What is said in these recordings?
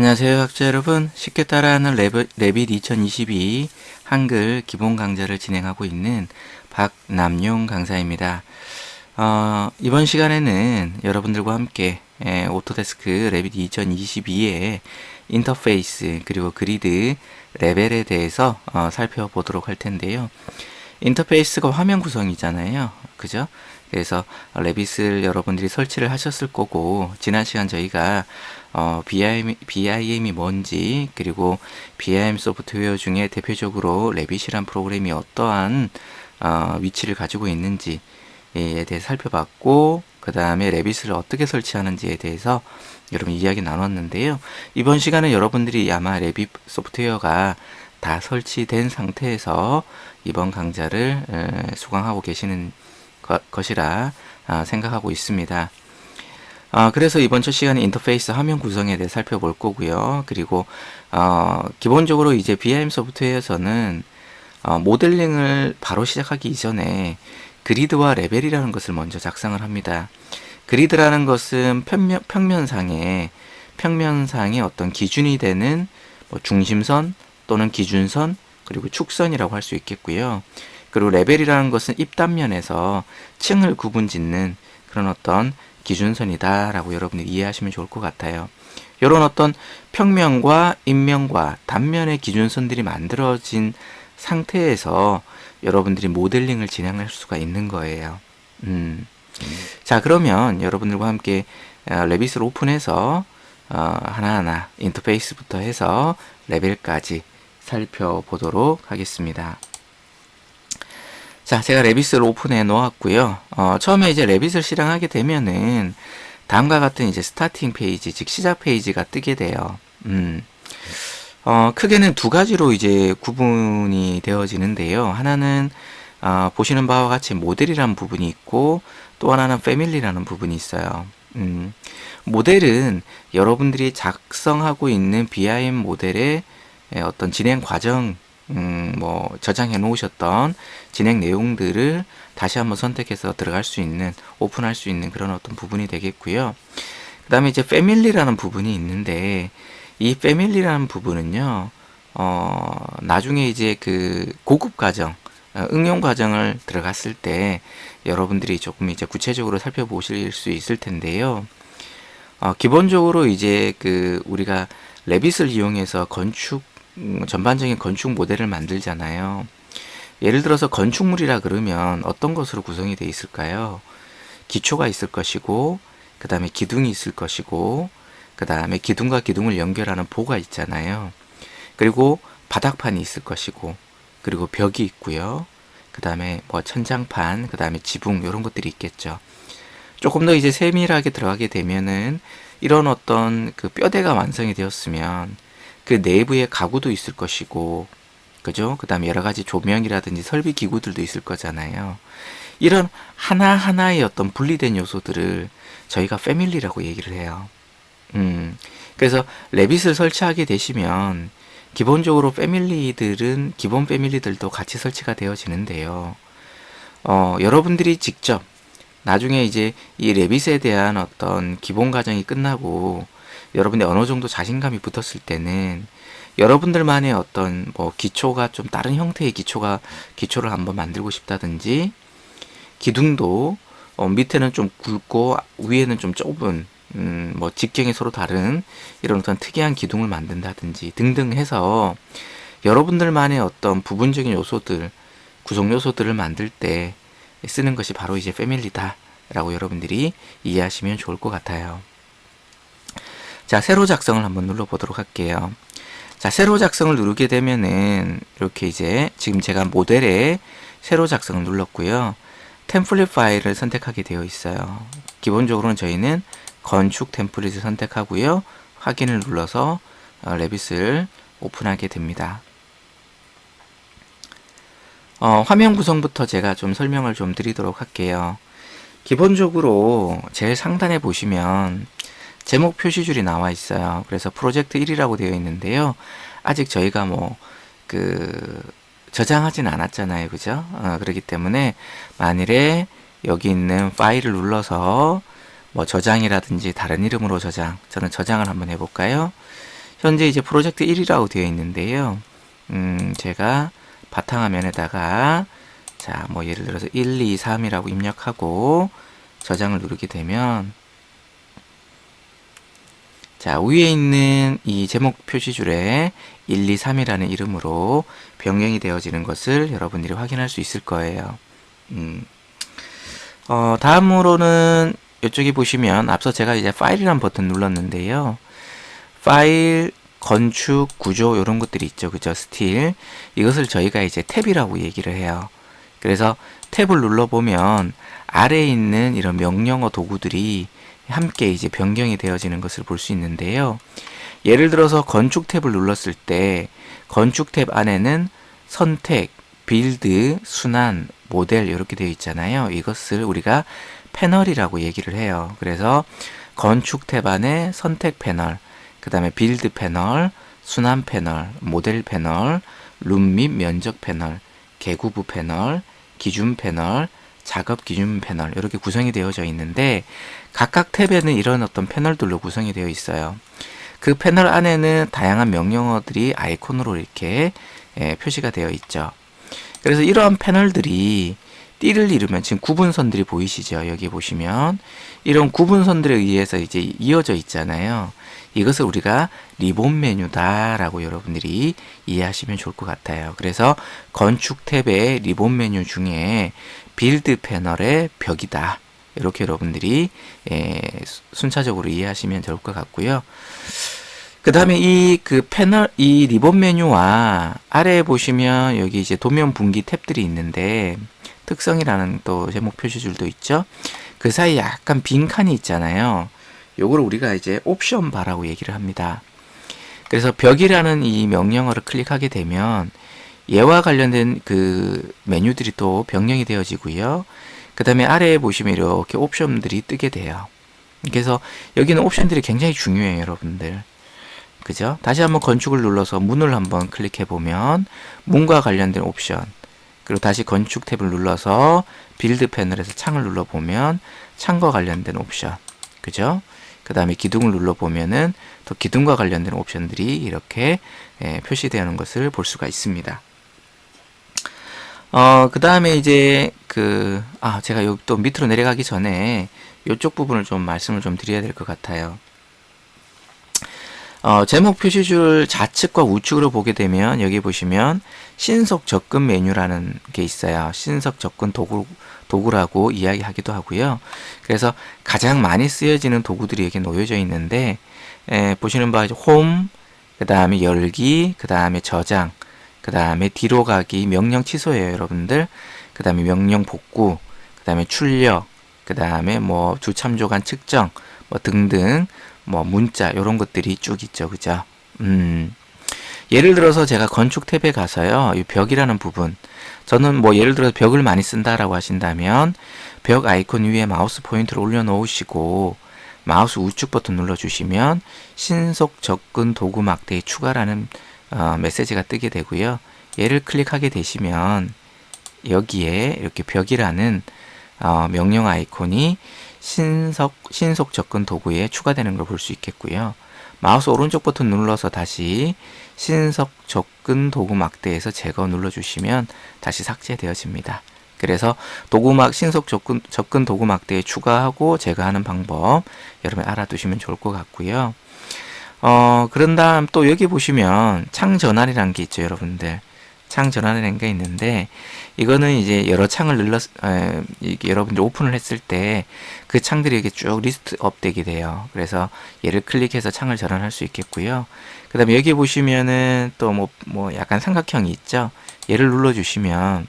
안녕하세요 학자 여러분, 쉽게 따라하는 레빗 2022 한글 기본 강좌를 진행하고 있는 박남용 강사입니다. 이번 시간에는 여러분들과 함께 오토데스크 레빗 2022의 인터페이스 그리고 그리드 레벨에 대해서 살펴보도록 할 텐데요. 인터페이스가 화면 구성이잖아요, 그죠? 그래서 레빗을 여러분들이 설치를 하셨을 거고, 지난 시간 저희가 BIM이 뭔지, 그리고 BIM 소프트웨어 중에 대표적으로 레빗이란 프로그램이 어떠한 위치를 가지고 있는지에 대해서 살펴봤고, 그 다음에 레빗을 어떻게 설치하는지에 대해서 여러분 이야기 나눴는데요. 이번 시간은 여러분들이 아마 레빗 소프트웨어가 다 설치된 상태에서 이번 강좌를 수강하고 계시는 것이라 생각하고 있습니다. 그래서 이번 첫 시간에 인터페이스 화면 구성에 대해 살펴볼 거고요. 그리고 기본적으로 이제 BIM 소프트웨어에서는 모델링을 바로 시작하기 이전에 그리드와 레벨이라는 것을 먼저 작성을 합니다. 그리드라는 것은 평면상의 어떤 기준이 되는 중심선 또는 기준선, 그리고 축선이라고 할 수 있겠고요. 그리고 레벨이라는 것은 입단면에서 층을 구분짓는 그런 어떤 기준선이다 라고 여러분이 이해하시면 좋을 것 같아요. 이런 어떤 평면과 인면과 단면의 기준선들이 만들어진 상태에서 여러분들이 모델링을 진행할 수가 있는 거예요. 자, 그러면 여러분들과 함께 레빗을 오픈해서 하나하나 인터페이스부터 해서 레벨까지 살펴보도록 하겠습니다. 자, 제가 레빗을 오픈해 놓았고요. 처음에 이제 레빗을 실행하게 되면은 다음과 같은 이제 스타팅 페이지, 즉 시작 페이지가 뜨게 돼요. 크게는 두 가지로 이제 구분이 되어지는데요. 하나는 보시는 바와 같이 모델이라는 부분이 있고, 또 하나는 패밀리라는 부분이 있어요. 모델은 여러분들이 작성하고 있는 BIM 모델의 어떤 진행 과정, 저장해 놓으셨던 진행 내용들을 다시 한번 선택해서 들어갈 수 있는, 오픈할 수 있는 그런 어떤 부분이 되겠고요. 그 다음에 이제 패밀리라는 부분이 있는데, 이 패밀리라는 부분은요, 나중에 이제 그 고급 과정, 응용 과정을 들어갔을 때 여러분들이 조금 이제 구체적으로 살펴보실 수 있을 텐데요. 기본적으로 이제 우리가 레빗을 이용해서 전반적인 건축 모델을 만들잖아요. 예를 들어서 건축물이라 그러면 어떤 것으로 구성이 되어 있을까요? 기초가 있을 것이고, 그 다음에 기둥이 있을 것이고, 그 다음에 기둥과 기둥을 연결하는 보가 있잖아요. 그리고 바닥판이 있을 것이고, 그리고 벽이 있고요. 그 다음에 천장판, 그 다음에 지붕, 이런 것들이 있겠죠. 조금 더 이제 세밀하게 들어가게 되면은 이런 어떤 뼈대가 완성이 되었으면 그 내부에 가구도 있을 것이고, 그죠? 그 다음에 여러 가지 조명이라든지 설비 기구들도 있을 거잖아요. 이런 하나하나의 어떤 분리된 요소들을 저희가 패밀리라고 얘기를 해요. 그래서 레빗을 설치하게 되시면 기본적으로 패밀리들은 기본 패밀리들도 같이 설치가 되어지는데요. 여러분들이 직접 나중에 이제 이 레빗에 대한 어떤 기본 과정이 끝나고 여러분의 어느 정도 자신감이 붙었을 때는 여러분들만의 어떤 기초가 좀 다른 형태의 기초를 한번 만들고 싶다든지, 기둥도 밑에는 좀 굵고 위에는 좀 좁은 직경이 서로 다른 이런 어떤 특이한 기둥을 만든다든지 등등 해서 여러분들만의 어떤 부분적인 요소들, 구성 요소들을 만들 때 쓰는 것이 바로 이제 패밀리다 라고 여러분들이 이해하시면 좋을 것 같아요. 자, 새로 작성을 한번 눌러 보도록 할게요. 자, 새로 작성을 누르게 되면은 이렇게 이제 지금 제가 모델에 새로 작성을 눌렀고요. 템플릿 파일을 선택하게 되어 있어요. 기본적으로는 저희는 건축 템플릿을 선택하고요. 확인을 눌러서 레빗을 오픈하게 됩니다. 화면 구성부터 제가 좀 설명을 좀 드리도록 할게요. 기본적으로 제일 상단에 보시면 제목 표시줄이 나와 있어요. 그래서 프로젝트 1이라고 되어 있는데요. 아직 저희가 저장하진 않았잖아요. 그죠? 그렇기 때문에 만일에 여기 있는 파일을 눌러서 저장이라든지 다른 이름으로 저장, 저는 저장을 한번 해볼까요? 현재 이제 프로젝트 1이라고 되어 있는데요. 제가 바탕화면에다가 자, 뭐 예를 들어서 1, 2, 3이라고 입력하고 저장을 누르게 되면 자, 위에 있는 이 제목 표시줄에 1, 2, 3이라는 이름으로 변경이 되어지는 것을 여러분들이 확인할 수 있을 거예요. 다음으로는 이쪽에 보시면 앞서 제가 이제 파일이라는 버튼 눌렀는데요. 파일, 건축, 구조 이런 것들이 있죠. 그죠? 스틸. 이것을 저희가 이제 탭이라고 얘기를 해요. 그래서 탭을 눌러보면 아래에 있는 이런 명령어 도구들이 함께 이제 변경이 되어지는 것을 볼 수 있는데요. 예를 들어서 건축 탭을 눌렀을 때 건축 탭 안에는 선택, 빌드, 순환, 모델 이렇게 되어 있잖아요. 이것을 우리가 패널이라고 얘기를 해요. 그래서 건축 탭 안에 선택 패널, 그 다음에 빌드 패널, 순환 패널, 모델 패널, 룸 및 면적 패널, 개구부 패널, 기준 패널, 작업 기준 패널 이렇게 구성이 되어져 있는데 각각 탭에는 이런 어떤 패널들로 구성이 되어 있어요. 그 패널 안에는 다양한 명령어들이 아이콘으로 이렇게 표시가 되어 있죠. 그래서 이러한 패널들이 띠를 이루면 지금 구분선들이 보이시죠? 여기 보시면 이런 구분선들에 의해서 이제 이어져 있잖아요. 이것을 우리가 리본 메뉴다라고 여러분들이 이해하시면 좋을 것 같아요. 그래서 건축 탭의 리본 메뉴 중에 빌드 패널의 벽이다. 이렇게 여러분들이 순차적으로 이해하시면 좋을 것 같고요. 그 다음에 이 패널, 이 리본 메뉴와 아래에 보시면 여기 이제 도면 분기 탭들이 있는데 특성이라는 또 제목 표시줄도 있죠. 그 사이에 약간 빈 칸이 있잖아요. 요걸 우리가 이제 옵션 바라고 얘기를 합니다. 그래서 벽이라는 이 명령어를 클릭하게 되면 얘와 관련된 그 메뉴들이 또 변경이 되어지고요. 그 다음에 아래에 보시면 이렇게 옵션들이 뜨게 돼요. 그래서 여기는 옵션들이 굉장히 중요해요, 여러분들. 그죠? 다시 한번 건축을 눌러서 문을 한번 클릭해 보면 문과 관련된 옵션, 그리고 다시 건축 탭을 눌러서 빌드 패널에서 창을 눌러보면 창과 관련된 옵션, 그죠? 그 다음에 기둥을 눌러보면은 또 기둥과 관련된 옵션들이 이렇게 표시되는 것을 볼 수가 있습니다. 그 다음에 이제 제가 여기 또 밑으로 내려가기 전에 이쪽 부분을 좀 말씀을 좀 드려야 될 것 같아요. 제목 표시줄 좌측과 우측으로 보게 되면 여기 보시면 신속 접근 메뉴라는 게 있어요. 신속 접근 도구라고 이야기하기도 하고요. 그래서 가장 많이 쓰여지는 도구들이 여기 놓여져 있는데 보시는 바와 홈, 그 다음에 열기, 그 다음에 저장, 그 다음에 뒤로 가기, 명령 취소예요, 여러분들. 그 다음에 명령 복구, 그 다음에 출력, 그 다음에 뭐 주참조간 측정, 뭐 등등, 뭐 문자 이런 것들이 쭉 있죠, 그죠? 예를 들어서 제가 건축 탭에 가서요, 이 벽이라는 부분, 저는 뭐 예를 들어서 벽을 많이 쓴다라고 하신다면 벽 아이콘 위에 마우스 포인트를 올려놓으시고 마우스 우측 버튼 눌러주시면 신속 접근 도구 막대에 추가라는 메시지가 뜨게 되고요. 얘를 클릭하게 되시면 여기에 이렇게 벽이라는 명령 아이콘이 신속 접근 도구에 추가되는 걸 볼 수 있겠고요. 마우스 오른쪽 버튼 눌러서 다시 신속 접근 도구 막대에서 제거 눌러주시면 다시 삭제되어집니다. 그래서 신속 접근 도구 막대에 추가하고 제거하는 방법 여러분 알아두시면 좋을 것 같고요. 그런 다음 또 여기 보시면 창 전환이라는 게 있죠, 여러분들. 창 전환이라는 게 있는데 이거는 이제 여러 창을 여러분들 오픈을 했을 때 그 창들이 이렇게 쭉 리스트업 되게 돼요. 그래서 얘를 클릭해서 창을 전환할 수 있겠고요. 그 다음에 여기 보시면은 또 뭐 약간 삼각형이 있죠. 얘를 눌러주시면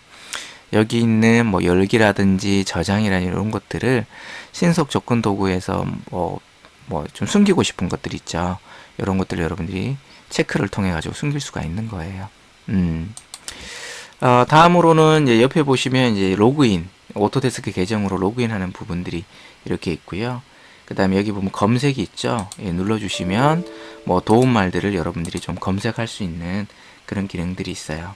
여기 있는 뭐 열기라든지 저장이라든지 이런 것들을 신속 접근 도구에서 뭐 좀 숨기고 싶은 것들 있죠. 이런 것들을 여러분들이 체크를 통해 가지고 숨길 수가 있는 거예요. 다음으로는 이제 옆에 보시면 이제 로그인, 오토데스크 계정으로 로그인하는 부분들이 이렇게 있고요. 그 다음에 여기 보면 검색이 있죠. 예, 눌러주시면 뭐 도움말들을 여러분들이 좀 검색할 수 있는 그런 기능들이 있어요.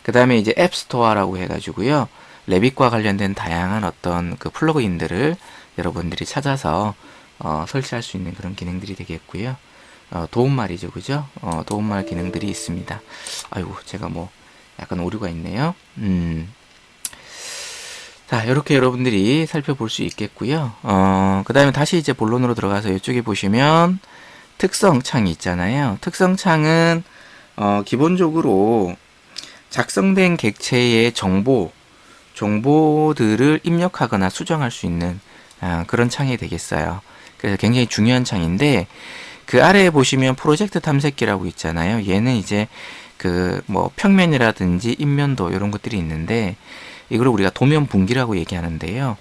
그 다음에 이제 앱스토어라고 해가지고요. 레빗과 관련된 다양한 어떤 그 플러그인들을 여러분들이 찾아서 설치할 수 있는 그런 기능들이 되겠고요. 도움말이죠, 그죠? 도움말 기능들이 있습니다. 아이고, 제가 뭐 약간 오류가 있네요. 자, 이렇게 여러분들이 살펴볼 수 있겠고요. 그 다음에 다시 이제 본론으로 들어가서 이쪽에 보시면 특성 창이 있잖아요. 특성 창은 기본적으로 작성된 객체의 정보들을 입력하거나 수정할 수 있는 그런 창이 되겠어요. 그래서 굉장히 중요한 창인데, 그 아래에 보시면 프로젝트 탐색기라고 있잖아요. 얘는 이제 그 뭐 평면이라든지 인면도 이런 것들이 있는데, 이걸 우리가 도면 분기라고 얘기하는데요.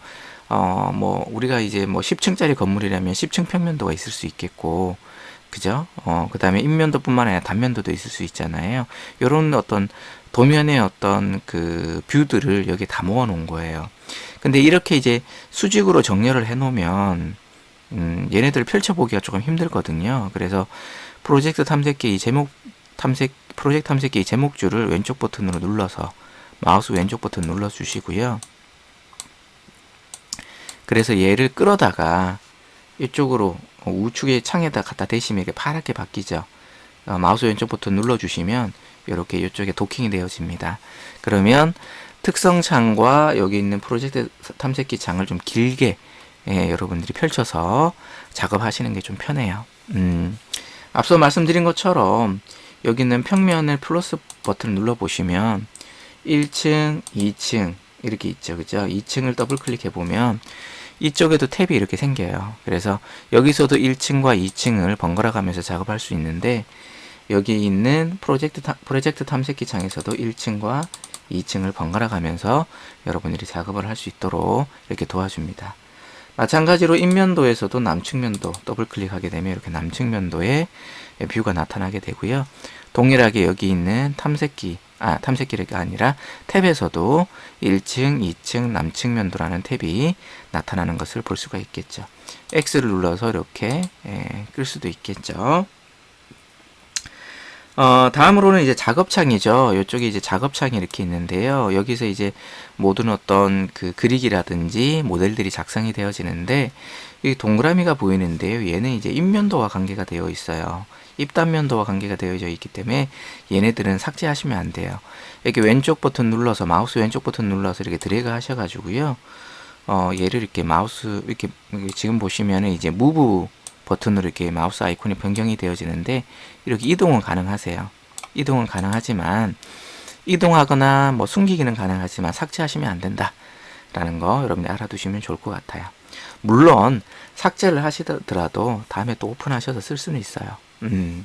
뭐 우리가 이제 뭐 10층짜리 건물이라면 10층 평면도가 있을 수 있겠고, 그죠? 그 다음에 인면도뿐만 아니라 단면도도 있을 수 있잖아요. 요런 어떤 도면의 어떤 그 뷰들을 여기 다 모아 놓은 거예요. 근데 이렇게 이제 수직으로 정렬을 해 놓으면 얘네들을 펼쳐보기가 조금 힘들거든요. 그래서 프로젝트 탐색기 이 프로젝트 탐색기 이 제목줄을 왼쪽 버튼으로 눌러서 마우스 왼쪽 버튼 눌러 주시고요. 그래서 얘를 끌어다가 이쪽으로 우측의 창에다 갖다 대시면 이렇게 파랗게 바뀌죠. 마우스 왼쪽 버튼 눌러주시면 이렇게 이쪽에 도킹이 되어집니다. 그러면 특성 창과 여기 있는 프로젝트 탐색기 창을 좀 길게 여러분들이 펼쳐서 작업하시는 게 좀 편해요. 앞서 말씀드린 것처럼 여기 있는 평면을 플러스 버튼을 눌러보시면 1층, 2층 이렇게 있죠. 그죠? 2층을 더블 클릭해 보면 이쪽에도 탭이 이렇게 생겨요. 그래서 여기서도 1층과 2층을 번갈아 가면서 작업할 수 있는데, 여기 있는 프로젝트 탐색기 창에서도 1층과 2층을 번갈아 가면서 여러분들이 작업을 할 수 있도록 이렇게 도와줍니다. 마찬가지로 인면도에서도 남측면도 더블 클릭하게 되면 이렇게 남측면도의 뷰가 나타나게 되고요. 동일하게 여기 있는 탐색기가 아니라 탭에서도 1층, 2층, 남측면도라는 탭이 나타나는 것을 볼 수가 있겠죠. X를 눌러서 이렇게 끌 수도 있겠죠. 다음으로는 이제 작업창이죠. 이쪽에 이제 작업창이 이렇게 있는데요. 여기서 이제 모든 어떤 그 그리기라든지 모델들이 작성이 되어지는데, 이 동그라미가 보이는데요. 얘는 이제 입면도와 관계가 되어 있어요. 입단면도와 관계가 되어져 있기 때문에 얘네들은 삭제하시면 안 돼요. 이렇게 왼쪽 버튼 눌러서, 마우스 왼쪽 버튼 눌러서 이렇게 드래그 하셔가지고요. 얘를 이렇게 마우스, 이렇게 지금 보시면은 이제 무브 버튼으로 이렇게 마우스 아이콘이 변경이 되어지는데, 이렇게 이동은 가능하세요. 이동은 가능하지만, 이동하거나 뭐 숨기기는 가능하지만 삭제하시면 안 된다 라는 거 여러분이 알아두시면 좋을 것 같아요. 물론 삭제를 하시더라도 다음에 또 오픈하셔서 쓸 수는 있어요. 그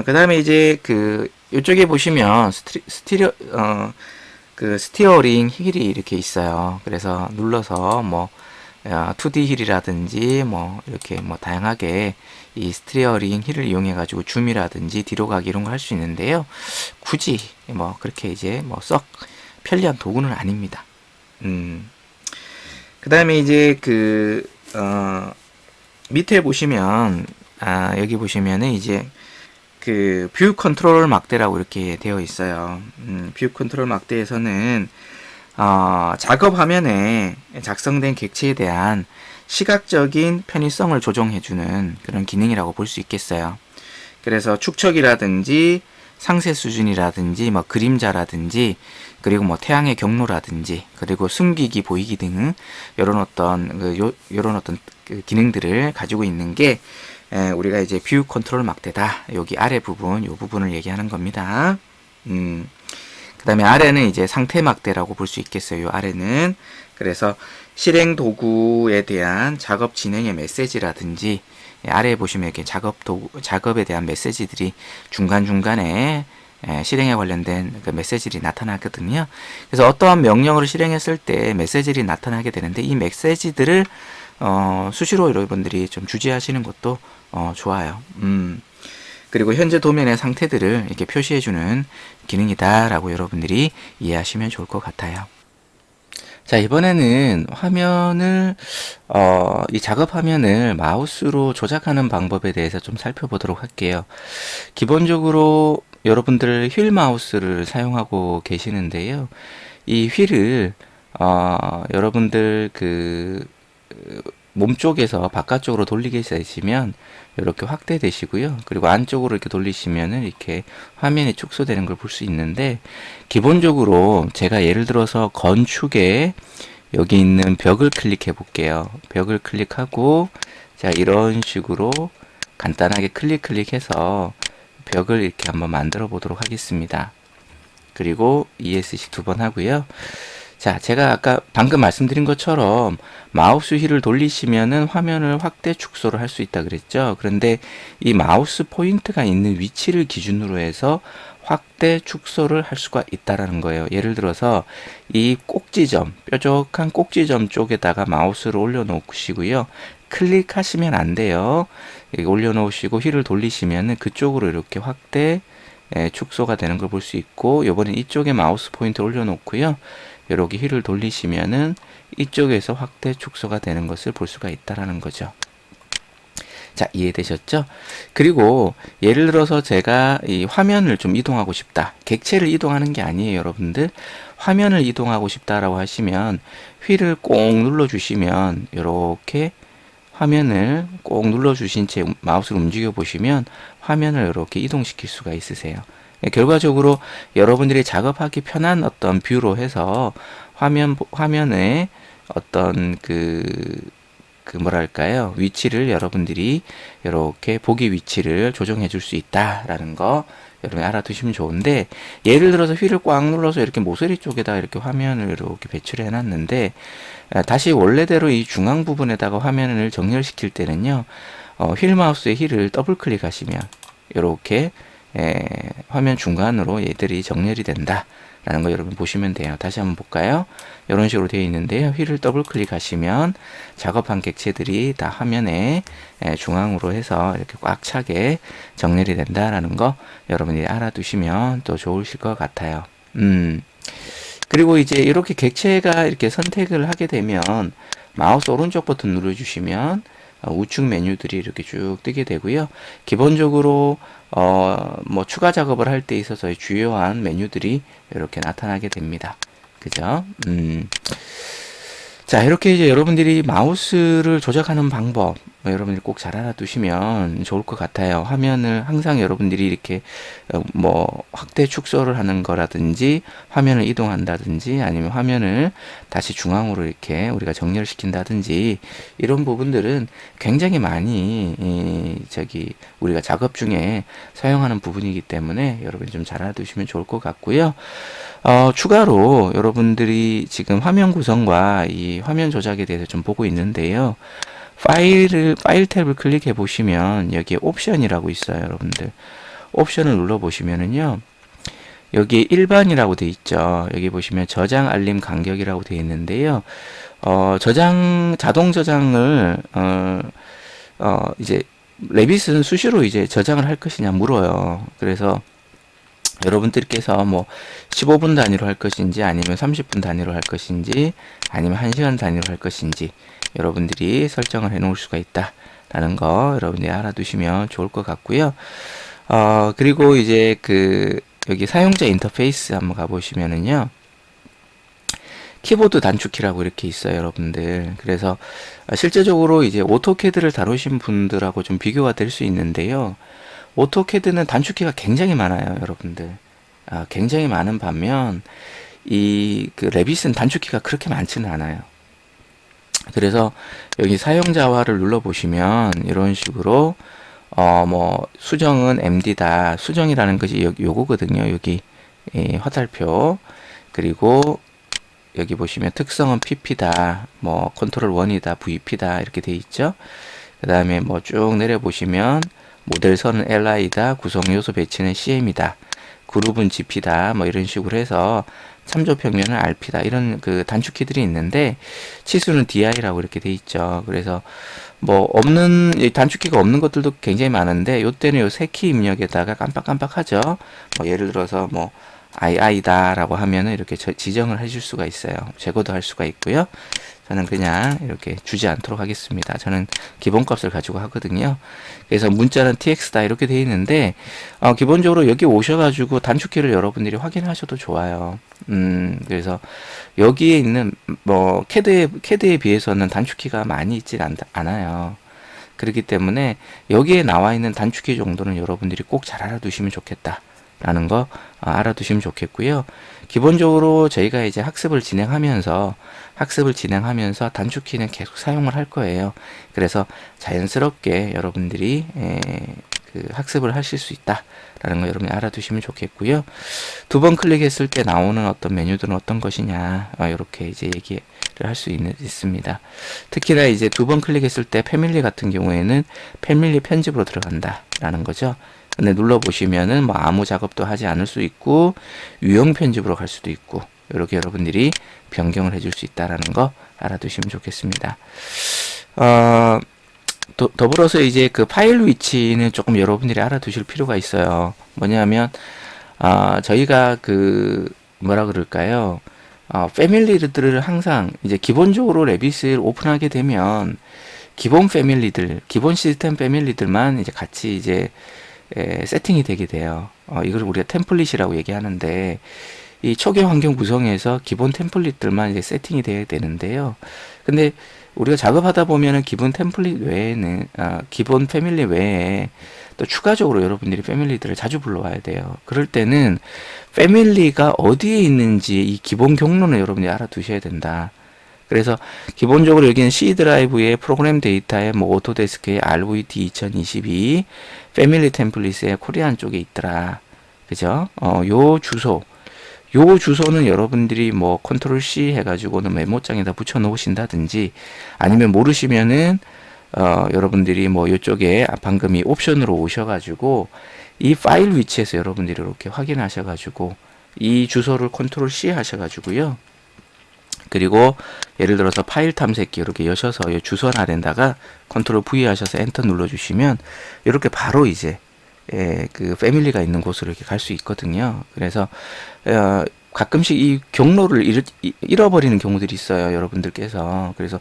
다음에 이제 그 이쪽에 보시면 스티어링 힐이 이렇게 있어요. 그래서 눌러서 뭐 2D 힐이라든지 뭐 이렇게 뭐 다양하게 이 스티어링 힐을 이용해 가지고 줌이라든지 뒤로 가기 이런 거 할 수 있는데요. 굳이 뭐 그렇게 이제 뭐 썩 편리한 도구는 아닙니다. 그 다음에 이제 밑에 보시면 여기 보시면은 이제 그 뷰 컨트롤 막대라고 이렇게 되어 있어요. 뷰 컨트롤 막대에서는 작업 화면에 작성된 객체에 대한 시각적인 편의성을 조정해주는 그런 기능이라고 볼 수 있겠어요. 그래서 축척이라든지 상세 수준이라든지 뭐 그림자라든지 그리고 뭐 태양의 경로라든지 그리고 숨기기 보이기 등 이런 어떤 그 기능들을 가지고 있는 게 우리가 이제 뷰 컨트롤 막대다. 여기 아래 부분, 이 부분을 얘기하는 겁니다. 그 다음에 아래는 이제 상태 막대라고 볼 수 있겠어요. 요 아래는. 그래서 실행 도구에 대한 작업 진행의 메시지라든지 아래에 보시면 이렇게 작업에 대한 메시지들이 중간중간에 실행에 관련된 그 메시지들이 나타나거든요. 그래서 어떠한 명령을 실행했을 때 메시지들이 나타나게 되는데, 이 메시지들을 수시로 여러분들이 좀 주지하시는 것도 좋아요. 그리고 현재 도면의 상태들을 이렇게 표시해주는 기능이다 라고 여러분들이 이해하시면 좋을 것 같아요. 자, 이번에는 화면을 이 작업 화면을 마우스로 조작하는 방법에 대해서 좀 살펴보도록 할게요. 기본적으로 여러분들 휠 마우스를 사용하고 계시는데요. 이 휠을 여러분들 몸쪽에서 바깥쪽으로 돌리게 되시면 이렇게 확대되시고요. 그리고 안쪽으로 이렇게 돌리시면은 이렇게 화면이 축소되는 걸 볼 수 있는데, 기본적으로 제가 예를 들어서 건축에 여기 있는 벽을 클릭해 볼게요. 벽을 클릭하고, 자, 이런 식으로 간단하게 클릭해서 벽을 이렇게 한번 만들어 보도록 하겠습니다. 그리고 ESC 2번 하고요. 자, 제가 아까 방금 말씀드린 것처럼 마우스 휠을 돌리시면은 화면을 확대 축소를 할 수 있다 그랬죠. 그런데 이 마우스 포인트가 있는 위치를 기준으로 해서 확대 축소를 할 수가 있다라는 거예요. 예를 들어서 이 꼭지점, 뾰족한 꼭지점 쪽에다가 마우스를 올려 놓으시고요. 클릭하시면 안 돼요. 여기 올려 놓으시고 휠을 돌리시면은 그쪽으로 이렇게 확대 축소가 되는 걸 볼 수 있고, 요번엔 이쪽에 마우스 포인트 올려 놓고요. 이렇게 휠을 돌리시면은 이쪽에서 확대 축소가 되는 것을 볼 수가 있다라는 거죠. 자, 이해되셨죠? 그리고 예를 들어서 제가 이 화면을 좀 이동하고 싶다. 객체를 이동하는 게 아니에요, 여러분들. 화면을 이동하고 싶다라고 하시면 휠을 꼭 눌러 주시면 이렇게 화면을 꼭 눌러 주신 채 마우스를 움직여 보시면 화면을 이렇게 이동시킬 수가 있으세요. 결과적으로 여러분들이 작업하기 편한 어떤 뷰로 해서 화면에 어떤 뭐랄까요, 위치를 여러분들이 이렇게 보기 위치를 조정해 줄 수 있다라는 거 여러분이 알아두시면 좋은데, 예를 들어서 휠을 꽉 눌러서 이렇게 모서리 쪽에다가 이렇게 화면을 이렇게 배치를 해 놨는데, 다시 원래대로 이 중앙 부분에다가 화면을 정렬시킬 때는요, 휠 마우스의 휠을 더블 클릭하시면 이렇게 화면 중간으로 얘들이 정렬이 된다 라는 거 여러분 보시면 돼요. 다시 한번 볼까요? 이런 식으로 되어 있는데요. 휠을 더블 클릭하시면 작업한 객체들이 다 화면에 중앙으로 해서 이렇게 꽉 차게 정렬이 된다라는 거 여러분이 알아두시면 또 좋으실 것 같아요. 그리고 이제 이렇게 객체가 이렇게 선택을 하게 되면 마우스 오른쪽 버튼 눌러주시면 우측 메뉴들이 이렇게 쭉 뜨게 되고요. 기본적으로 뭐 추가 작업을 할 때 있어서 주요한 메뉴들이 이렇게 나타나게 됩니다. 그죠? 자, 이렇게 이제 여러분들이 마우스를 조작하는 방법 여러분들이 꼭 잘 알아두시면 좋을 것 같아요. 화면을 항상 여러분들이 이렇게 뭐 확대 축소를 하는 거라든지 화면을 이동한다든지 아니면 화면을 다시 중앙으로 이렇게 우리가 정렬시킨다든지 이런 부분들은 굉장히 많이 우리가 작업 중에 사용하는 부분이기 때문에 여러분이 좀 잘 알아두시면 좋을 것 같고요. 추가로 여러분들이 지금 화면 구성과 이 화면 조작에 대해서 좀 보고 있는데요. 파일 탭을 클릭해 보시면 여기에 옵션이라고 있어요, 여러분들. 옵션을 눌러 보시면은요. 여기 일반이라고 돼 있죠. 여기 보시면 저장 알림 간격이라고 돼 있는데요. 자동 저장을 이제 레빗은 수시로 이제 저장을 할 것이냐 물어요. 그래서 여러분들께서 뭐 15분 단위로 할 것인지 아니면 30분 단위로 할 것인지 아니면 1시간 단위로 할 것인지 여러분들이 설정을 해 놓을 수가 있다라는 거 여러분들이 알아두시면 좋을 것 같고요. 그리고 이제 여기 사용자 인터페이스 한번 가보시면은요. 키보드 단축키라고 이렇게 있어요, 여러분들. 그래서 실제적으로 이제 오토캐드를 다루신 분들하고 좀 비교가 될 수 있는데요. 오토캐드는 단축키가 굉장히 많아요, 여러분들. 굉장히 많은 반면 레빗은 단축키가 그렇게 많지는 않아요. 그래서 여기 사용자화를 눌러 보시면 이런 식으로 뭐 수정은 MD다. 수정이라는 것이 요거거든요. 여기 화살표. 그리고 여기 보시면 특성은 PP다. 뭐 컨트롤 1이다. VP다. 이렇게 돼 있죠. 그 다음에 뭐 쭉 내려 보시면 모델선은 LI다. 구성 요소 배치는 CM이다. 그룹은 GP다. 뭐 이런 식으로 해서 참조 평면은 RP다. 이런 단축키들이 있는데 치수는 DI라고 이렇게 돼 있죠. 그래서 뭐 단축키가 없는 것들도 굉장히 많은데 요때는 요 세 키 입력에다가 깜빡깜빡하죠. 뭐 예를 들어서 뭐 II다라고 하면은 이렇게 지정을 해줄 수가 있어요. 제거도 할 수가 있고요. 저는 그냥 이렇게 주지 않도록 하겠습니다. 저는 기본값을 가지고 하거든요. 그래서 문자는 tx다 이렇게 되어 있는데 기본적으로 여기 오셔가지고 단축키를 여러분들이 확인하셔도 좋아요. 그래서 여기에 있는 뭐 캐드에 비해서는 단축키가 많이 있진 않아요. 그렇기 때문에 여기에 나와 있는 단축키 정도는 여러분들이 꼭 잘 알아두시면 좋겠다 라는 거 알아두시면 좋겠고요. 기본적으로 저희가 이제 학습을 진행하면서 단축키는 계속 사용을 할 거예요. 그래서 자연스럽게 여러분들이 그 학습을 하실 수 있다 라는 거 여러분이 알아두시면 좋겠고요. 두 번 클릭했을 때 나오는 어떤 메뉴들은 어떤 것이냐 이렇게 이제 얘기를 할 수 있습니다. 특히나 이제 두 번 클릭했을 때 패밀리 같은 경우에는 패밀리 편집으로 들어간다 라는 거죠. 근데 눌러보시면은 뭐 아무 작업도 하지 않을 수 있고 유형 편집으로 갈 수도 있고 이렇게 여러분들이 변경을 해줄 수 있다라는 거 알아두시면 좋겠습니다. 더불어서 이제 그 파일 위치는 조금 여러분들이 알아두실 필요가 있어요. 뭐냐면 저희가 그 뭐라 그럴까요? 패밀리들을 항상 이제 기본적으로 레빗을 오픈하게 되면 기본 패밀리들, 기본 시스템 패밀리들만 이제 같이 이제 세팅이 되게 돼요. 이걸 우리가 템플릿이라고 얘기하는데 이 초기 환경 구성에서 기본 템플릿들만 이제 세팅이 돼야 되는데요. 근데 우리가 작업하다 보면은 기본 템플릿 외에는 기본 패밀리 외에 또 추가적으로 여러분들이 패밀리들을 자주 불러와야 돼요. 그럴 때는 패밀리가 어디에 있는지 이 기본 경로는 여러분들이 알아두셔야 된다. 그래서 기본적으로 여기는 C 드라이브의 프로그램 데이터에 뭐 오토데스크의 RVD 2022 패밀리 템플릿의 코리안 쪽에 있더라. 그죠? 요 주소는 여러분들이 뭐 컨트롤 C 해가지고는 메모장에다 붙여 놓으신다든지 아니면 모르시면은 여러분들이 뭐 요쪽에 방금 이 옵션으로 오셔가지고 이 파일 위치에서 여러분들이 이렇게 확인하셔가지고 이 주소를 컨트롤 C 하셔가지고요. 그리고 예를 들어서 파일 탐색기 이렇게 여셔서 이 주소 아래다가 컨트롤 V 하셔서 엔터 눌러주시면 이렇게 바로 이제 그 패밀리가 있는 곳으로 이렇게 갈 수 있거든요. 그래서 가끔씩 이 경로를 잃어버리는 경우들이 있어요, 여러분들께서. 그래서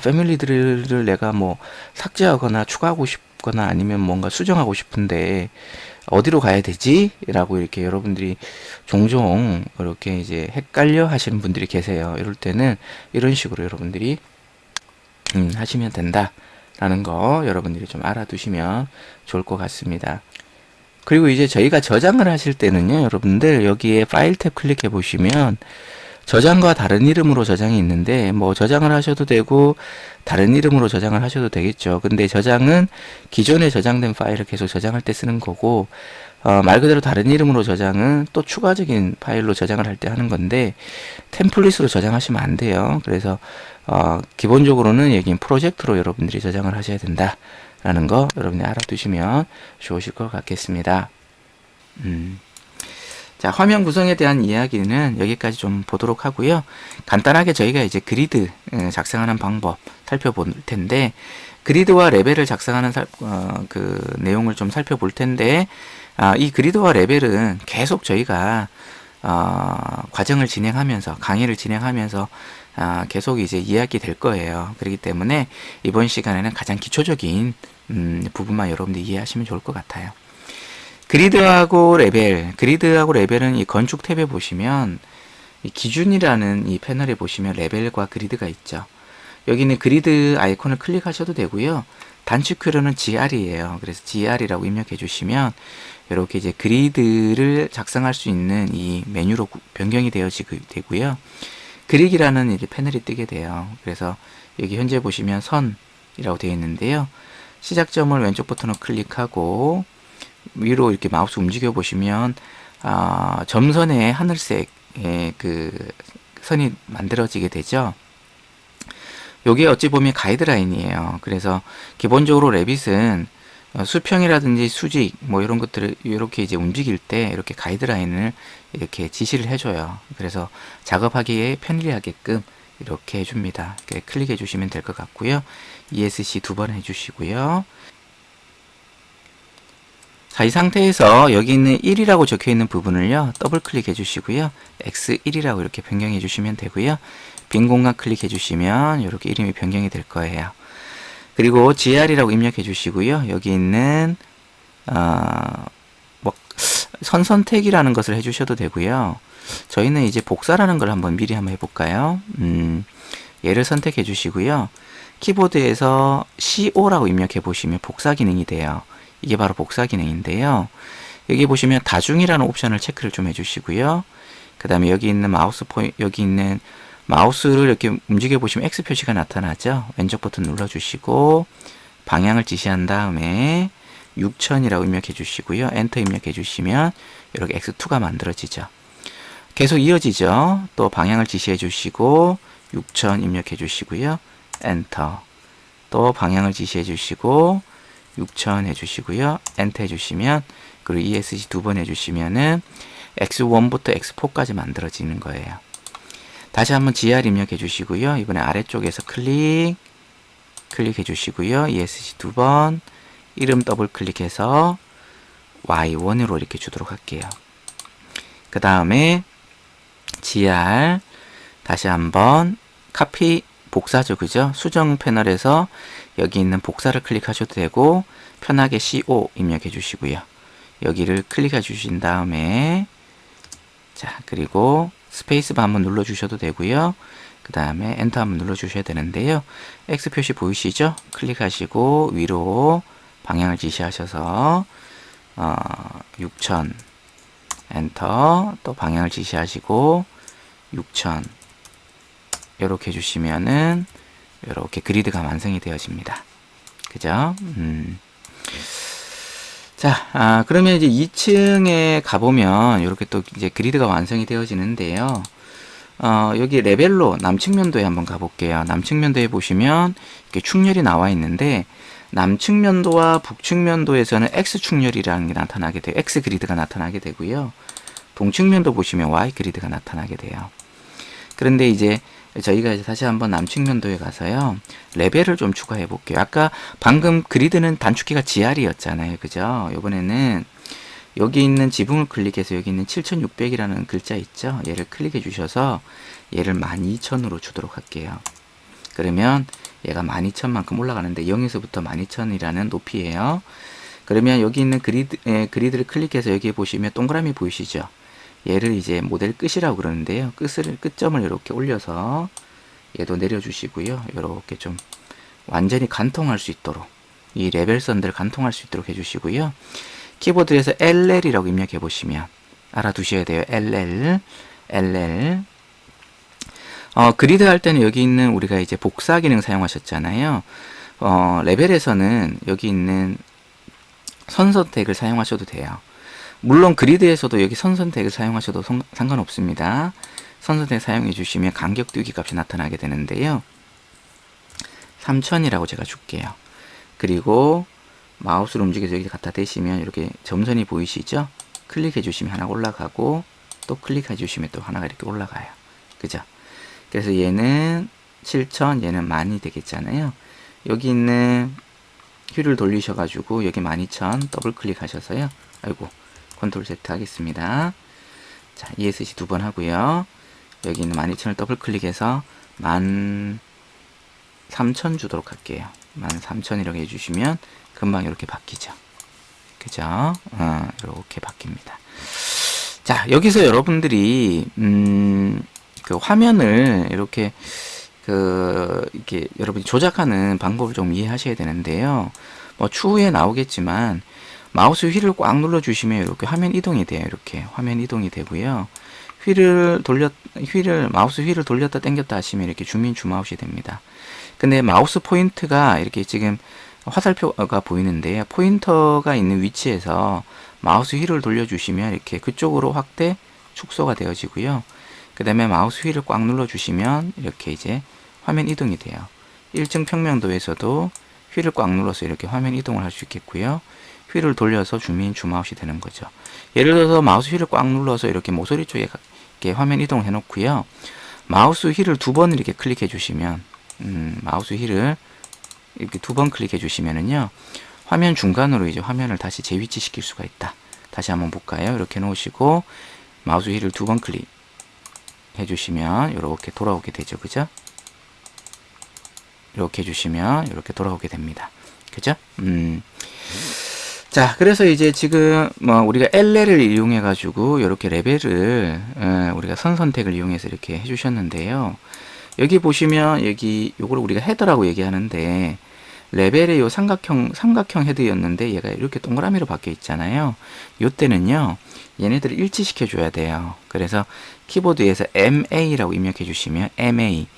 패밀리들을 내가 뭐 삭제하거나 추가하고 싶거나 아니면 뭔가 수정하고 싶은데 어디로 가야 되지? 라고 이렇게 여러분들이 종종 이렇게 이제 헷갈려 하시는 분들이 계세요. 이럴 때는 이런 식으로 여러분들이 하시면 된다 라는 거 여러분들이 좀 알아두시면 좋을 것 같습니다. 그리고 이제 저희가 저장을 하실 때는요, 여러분들 여기에 파일 탭 클릭해 보시면 저장과 다른 이름으로 저장이 있는데 뭐 저장을 하셔도 되고 다른 이름으로 저장을 하셔도 되겠죠. 근데 저장은 기존에 저장된 파일을 계속 저장할 때 쓰는 거고 말 그대로 다른 이름으로 저장은 또 추가적인 파일로 저장을 할 때 하는 건데 템플릿으로 저장하시면 안 돼요. 그래서 기본적으로는 여기 프로젝트로 여러분들이 저장을 하셔야 된다 라는 거 여러분이 알아두시면 좋으실 것 같겠습니다. 자, 화면 구성에 대한 이야기는 여기까지 좀 보도록 하고요. 간단하게 저희가 이제 그리드 작성하는 방법 살펴볼 텐데 그리드와 레벨을 작성하는 그 내용을 좀 살펴볼 텐데 이 그리드와 레벨은 계속 저희가 과정을 진행하면서 강의를 진행하면서 계속 이제 이야기 될 거예요. 그렇기 때문에 이번 시간에는 가장 기초적인 부분만 여러분들이 이해하시면 좋을 것 같아요. 그리드하고 레벨은 이 건축 탭에 보시면 이 기준이라는 이 패널에 보시면 레벨과 그리드가 있죠. 여기는 그리드 아이콘을 클릭하셔도 되고요. 단축키로는 GR이에요. 그래서 GR이라고 입력해 주시면 이렇게 이제 그리드를 작성할 수 있는 이 메뉴로 변경이 되어지게 되고요. 그릭이라는 이제 패널이 뜨게 돼요. 그래서 여기 현재 보시면 선이라고 되어 있는데요. 시작점을 왼쪽 버튼으로 클릭하고 위로 이렇게 마우스 움직여 보시면 점선에 하늘색의 그 선이 만들어지게 되죠. 요게 어찌 보면 가이드라인이에요. 그래서 기본적으로 레빗은 수평이라든지 수직 뭐 이런 것들을 이렇게 이제 움직일 때 이렇게 가이드라인을 이렇게 지시를 해줘요. 그래서 작업하기에 편리하게끔 이렇게 해줍니다. 이렇게 클릭해 주시면 될 것 같고요. ESC 2번 해주시고요. 자, 이 상태에서 여기 있는 1이라고 적혀 있는 부분을요, 더블 클릭해 주시고요. X1이라고 이렇게 변경해 주시면 되고요. 빈 공간 클릭해 주시면 이렇게 이름이 변경이 될 거예요. 그리고 GR이라고 입력해 주시고요. 여기 있는 뭐 선택이라는 것을 해 주셔도 되고요. 저희는 이제 복사라는 걸 미리 한번 해볼까요? 얘를 선택해 주시고요. 키보드에서 CO라고 입력해 보시면 복사 기능이 돼요. 이게 바로 복사 기능인데요. 여기 보시면 다중이라는 옵션을 체크를 좀 해주시고요. 그 다음에 여기 있는 여기 있는 마우스를 이렇게 움직여 보시면 X 표시가 나타나죠. 왼쪽 버튼 눌러주시고 방향을 지시한 다음에 6000이라고 입력해 주시고요. 엔터 입력해 주시면 이렇게 X2가 만들어지죠. 계속 이어지죠. 또 방향을 지시해 주시고 6000 입력해 주시고요. 엔터. 또 방향을 지시해 주시고 6000 해주시고요. 엔터 해주시면, 그리고 ESC 2번 해주시면은 X1부터 X4까지 만들어지는 거예요. 다시 한번 GR 입력해 주시고요. 이번에 아래쪽에서 클릭해 주시고요. ESC 2번, 이름 더블 클릭해서 Y1으로 이렇게 주도록 할게요. 그 다음에 GR, 다시 한번 카피, 복사죠, 그죠? 수정 패널에서 여기 있는 복사를 클릭하셔도 되고 편하게 CO 입력해 주시고요. 여기를 클릭해 주신 다음에 자, 그리고 스페이스바 한번 눌러 주셔도 되고요. 그 다음에 엔터 한번 눌러 주셔야 되는데요. X 표시 보이시죠? 클릭하시고 위로 방향을 지시하셔서 6000 엔터, 또 방향을 지시하시고 6000 이렇게 해주시면은 이렇게 그리드가 완성이 되어집니다. 그죠? 자, 그러면 이제 2층에 가보면 이렇게 또 이제 그리드가 완성이 되어지는데요. 여기 레벨로 남측면도에 한번 가볼게요. 남측면도에 보시면 이렇게 축렬이 나와 있는데 남측면도와 북측면도에서는 X 축렬이라는 게 나타나게 돼요. X 그리드가 나타나게 되고요. 동측면도 보시면 Y 그리드가 나타나게 돼요. 그런데 이제 저희가 이제 다시 한번 남측면도에 가서요. 레벨을 좀 추가해 볼게요. 아까 방금 그리드는 단축키가 GR이었잖아요. 그죠? 이번에는 여기 있는 지붕을 클릭해서 여기 있는 7600이라는 글자 있죠? 얘를 클릭해 주셔서 얘를 12000으로 주도록 할게요. 그러면 얘가 12000만큼 올라가는데 0에서부터 12000이라는 높이에요. 그러면 여기 있는 그리드를 클릭해서 여기 보시면 동그라미 보이시죠? 얘를 이제 모델 끝이라고 그러는데요. 끝점을 이렇게 올려서 얘도 내려주시고요. 이렇게 좀 완전히 간통할 수 있도록 이 레벨선들을 간통할 수 있도록 해주시고요. 키보드에서 LL이라고 입력해 보시면 알아두셔야 돼요. LL. 그리드 할 때는 여기 있는 우리가 이제 복사 기능 사용하셨잖아요. 레벨에서는 여기 있는 선 선택을 사용하셔도 돼요. 물론 그리드에서도 여기 선 선택을 사용하셔도 상관없습니다. 선 선택 사용해 주시면 간격 띄우기 값이 나타나게 되는데요. 3000이라고 제가 줄게요. 그리고 마우스를 움직여서 여기 갖다 대시면 이렇게 점선이 보이시죠? 클릭해 주시면 하나 올라가고 또 클릭해 주시면 또 하나가 이렇게 올라가요. 그죠? 그래서 얘는 7000, 얘는 10,000이 되겠잖아요. 여기 있는 휠을 돌리셔가지고 여기 12000 더블 클릭하셔서요. 아이고, 컨트롤 Z 하겠습니다. 자, ESC 2번 하고요. 여기 있는 12000을 더블 클릭해서 13000 주도록 할게요. 13000 이렇게 해주시면 금방 이렇게 바뀌죠. 그죠? 이렇게 바뀝니다. 자, 여기서 여러분들이 그 화면을 이렇게 이렇게 여러분이 조작하는 방법을 좀 이해하셔야 되는데요. 뭐 추후에 나오겠지만 마우스 휠을 꽉 눌러 주시면 이렇게 화면 이동이 돼요. 이렇게 화면 이동이 되고요. 마우스 휠을 돌렸다 당겼다 하시면 이렇게 줌인 줌아웃이 됩니다. 근데 마우스 포인트가 이렇게 지금 화살표가 보이는데요. 포인터가 있는 위치에서 마우스 휠을 돌려주시면 이렇게 그쪽으로 확대, 축소가 되어지고요. 그 다음에 마우스 휠을 꽉 눌러주시면 이렇게 이제 화면 이동이 돼요. 1층 평면도에서도 휠을 꽉 눌러서 이렇게 화면 이동을 할 수 있겠고요. 휠을 돌려서 줌인, 줌아웃이 되는 거죠. 예를 들어서 마우스 휠을 꽉 눌러서 이렇게 모서리 쪽에 이렇게 화면 이동을 해놓고요. 마우스 휠을 2번 이렇게 클릭해 주시면 마우스 휠을 이렇게 2번 클릭해 주시면은요. 화면 중간으로 이제 화면을 다시 재위치 시킬 수가 있다. 다시 한번 볼까요? 이렇게 놓으시고 마우스 휠을 2번 클릭 해주시면 이렇게 돌아오게 되죠. 그죠? 이렇게 해주시면 이렇게 돌아오게 됩니다. 그죠? 자, 그래서 이제 지금 뭐 우리가 LL을 이용해 가지고 이렇게 레벨을 우리가 선 선택을 이용해서 이렇게 해주셨는데요. 여기 보시면 여기 요걸 우리가 헤더라고 얘기하는데 레벨의 요 삼각형 헤드였는데 얘가 이렇게 동그라미로 바뀌어 있잖아요. 요때는요 얘네들을 일치시켜 줘야 돼요. 그래서 키보드에서 MA라고 입력해 주시면 MA,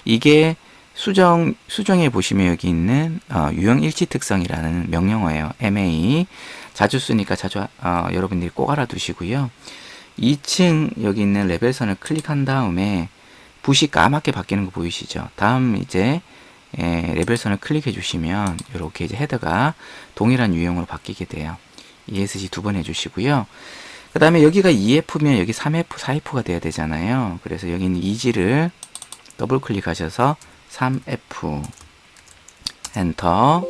이게 수정에 보시면 여기 있는 유형 일치 특성이라는 명령어예요. MA 자주 쓰니까 여러분들이 꼭 알아두시고요. 2층 여기 있는 레벨선을 클릭한 다음에 붓이 까맣게 바뀌는 거 보이시죠? 다음 이제 레벨선을 클릭해 주시면 이렇게 이제 헤더가 동일한 유형으로 바뀌게 돼요. ESC 2번 해주시고요. 그 다음에 여기가 2F면 여기 3F, 4F가 돼야 되잖아요. 그래서 여기 있는 이지를 더블 클릭하셔서 3F 엔터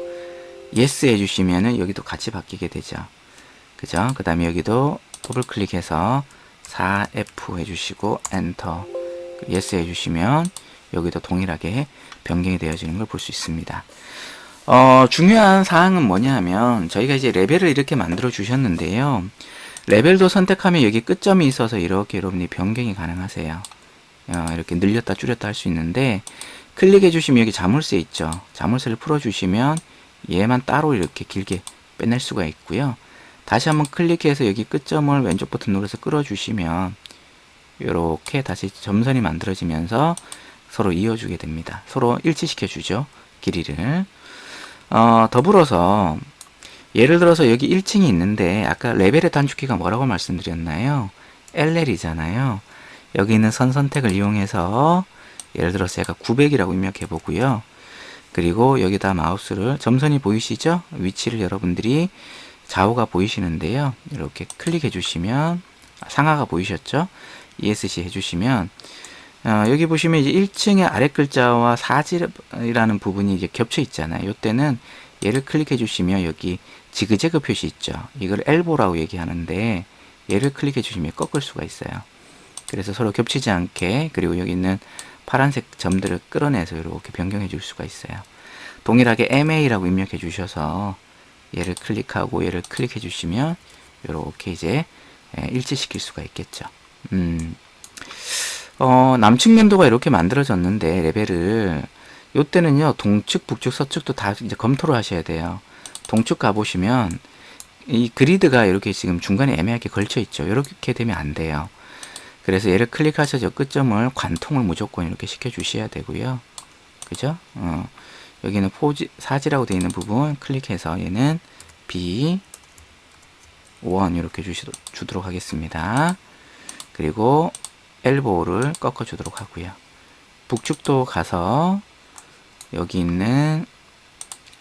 예스 해주시면은 여기도 같이 바뀌게 되죠. 그죠? 그 다음에 여기도 더블 클릭해서 4F 해주시고 엔터 예스 해주시면 여기도 동일하게 변경이 되어지는 걸 볼 수 있습니다. 중요한 사항은 뭐냐 하면 저희가 이제 레벨을 이렇게 만들어 주셨는데요. 레벨도 선택하면 여기 끝점이 있어서 이렇게 여러분이 변경이 가능하세요. 이렇게 늘렸다 줄였다 할 수 있는데 클릭해 주시면 여기 자물쇠 있죠. 자물쇠를 풀어 주시면 얘만 따로 이렇게 길게 빼낼 수가 있고요. 다시 한번 클릭해서 여기 끝점을 왼쪽 버튼 눌러서 끌어 주시면 이렇게 다시 점선이 만들어지면서 서로 이어주게 됩니다. 서로 일치시켜 주죠. 길이를. 더불어서 예를 들어서 여기 1층이 있는데 아까 레벨의 단축키가 뭐라고 말씀드렸나요? LL이잖아요. 여기 있는 선 선택을 이용해서 예를 들어서 제가 900이라고 입력해 보고요. 그리고 여기다 마우스를 점선이 보이시죠? 위치를 여러분들이 좌우가 보이시는데요. 이렇게 클릭해 주시면 상하가 보이셨죠? ESC 해주시면 여기 보시면 이제 1층의 아래 글자와 사지라는 부분이 이제 겹쳐 있잖아요. 이때는 얘를 클릭해 주시면 여기 지그재그 표시 있죠. 이걸 엘보라고 얘기하는데 얘를 클릭해 주시면 꺾을 수가 있어요. 그래서 서로 겹치지 않게, 그리고 여기 있는 파란색 점들을 끌어내서 이렇게 변경해 줄 수가 있어요. 동일하게 MA라고 입력해 주셔서 얘를 클릭하고 얘를 클릭해 주시면 이렇게 이제 일치시킬 수가 있겠죠. 남측 면도가 이렇게 만들어졌는데 레벨을 요때는요 동측, 북측, 서측도 다 이제 검토를 하셔야 돼요. 동측 가보시면 이 그리드가 이렇게 지금 중간에 애매하게 걸쳐 있죠. 이렇게 되면 안 돼요. 그래서 얘를 클릭하셔서 끝점을 관통을 무조건 이렇게 시켜 주셔야 되고요. 그죠? 여기는 사지라고 되어 있는 부분 클릭해서 얘는 B1 이렇게 주도록 하겠습니다. 그리고 엘보를 꺾어 주도록 하고요. 북측도 가서 여기 있는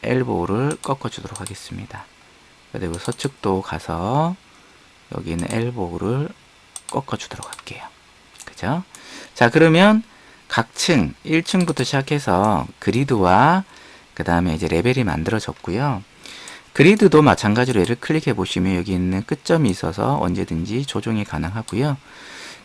엘보를 꺾어 주도록 하겠습니다. 그리고 서측도 가서 여기 있는 엘보를 꺾어 주도록 할게요. 그죠? 자, 그러면 각 층 1층부터 시작해서 그리드와 그 다음에 이제 레벨이 만들어졌고요. 그리드도 마찬가지로 얘를 클릭해 보시면 여기 있는 끝점이 있어서 언제든지 조정이 가능하고요.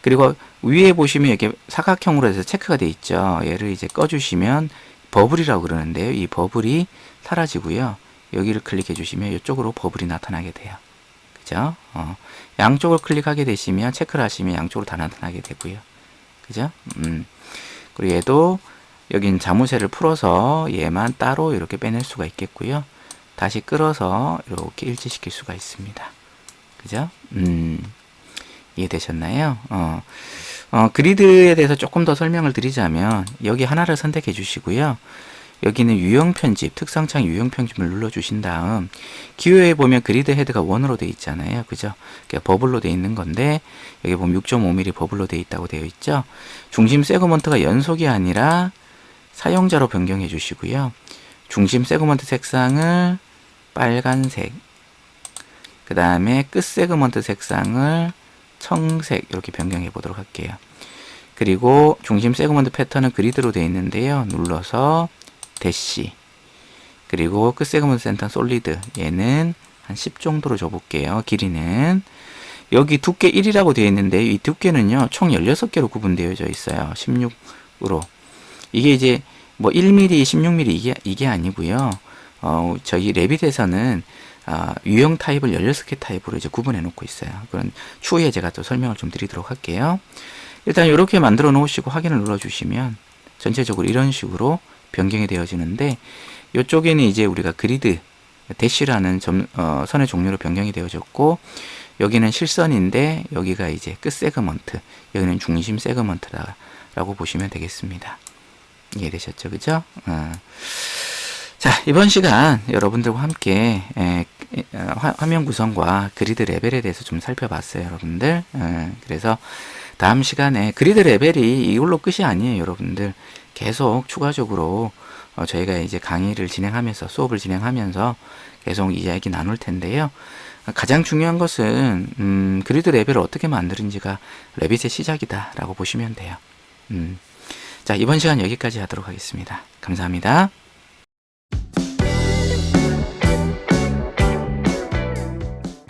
그리고 위에 보시면 이렇게 사각형으로 해서 체크가 되어 있죠. 얘를 이제 꺼주시면 버블이라고 그러는데요. 이 버블이 사라지고요. 여기를 클릭해 주시면 이쪽으로 버블이 나타나게 돼요. 그죠? 양쪽을 클릭하게 되시면, 체크를 하시면 양쪽으로 다 나타나게 되고요. 그죠? 그리고 얘도 여긴 자물쇠를 풀어서 얘만 따로 이렇게 빼낼 수가 있겠고요. 다시 끌어서 이렇게 일치시킬 수가 있습니다. 그죠? 이해되셨나요? 그리드에 대해서 조금 더 설명을 드리자면 여기 하나를 선택해 주시고요. 여기는 유형 편집, 특성창 유형 편집을 눌러 주신 다음 기호에 보면 그리드 헤드가 원으로 되어 있잖아요. 그죠? 버블로 되어 있는 건데 여기 보면 6.5mm 버블로 되어 있다고 되어 있죠. 중심 세그먼트가 연속이 아니라 사용자로 변경해 주시고요. 중심 세그먼트 색상을 빨간색, 그 다음에 끝 세그먼트 색상을 청색 이렇게 변경해 보도록 할게요. 그리고 중심 세그먼트 패턴은 그리드로 되어 있는데요. 눌러서 대시, 그리고 끝세그먼트 센터 솔리드 얘는 한 10 정도로 줘볼게요. 길이는 여기 두께 1이라고 되어 있는데 이 두께는요 총 16개로 구분되어져 있어요. 16으로. 이게 이제 뭐 1mm, 16mm 이게 아니고요. 저희 레빗에서는 유형 타입을 16개 타입으로 이제 구분해 놓고 있어요. 그런 추후에 제가 또 설명을 좀 드리도록 할게요. 일단 이렇게 만들어 놓으시고 확인을 눌러 주시면 전체적으로 이런 식으로 변경이 되어지는데 이쪽에는 이제 우리가 그리드 대시라는 선의 종류로 변경이 되어졌고 여기는 실선인데 여기가 이제 끝 세그먼트, 여기는 중심 세그먼트라고 보시면 되겠습니다. 이해되셨죠? 그죠? 자, 이번 시간 여러분들과 함께 화면 구성과 그리드 레벨에 대해서 좀 살펴봤어요, 여러분들. 그래서 다음 시간에 그리드 레벨이 이걸로 끝이 아니에요, 여러분들. 계속 추가적으로 저희가 이제 강의를 진행하면서 수업을 진행하면서 계속 이야기 나눌 텐데요. 가장 중요한 것은 그리드 레벨을 어떻게 만드는지가 레빗의 시작이다 라고 보시면 돼요. 자, 이번 시간 여기까지 하도록 하겠습니다. 감사합니다.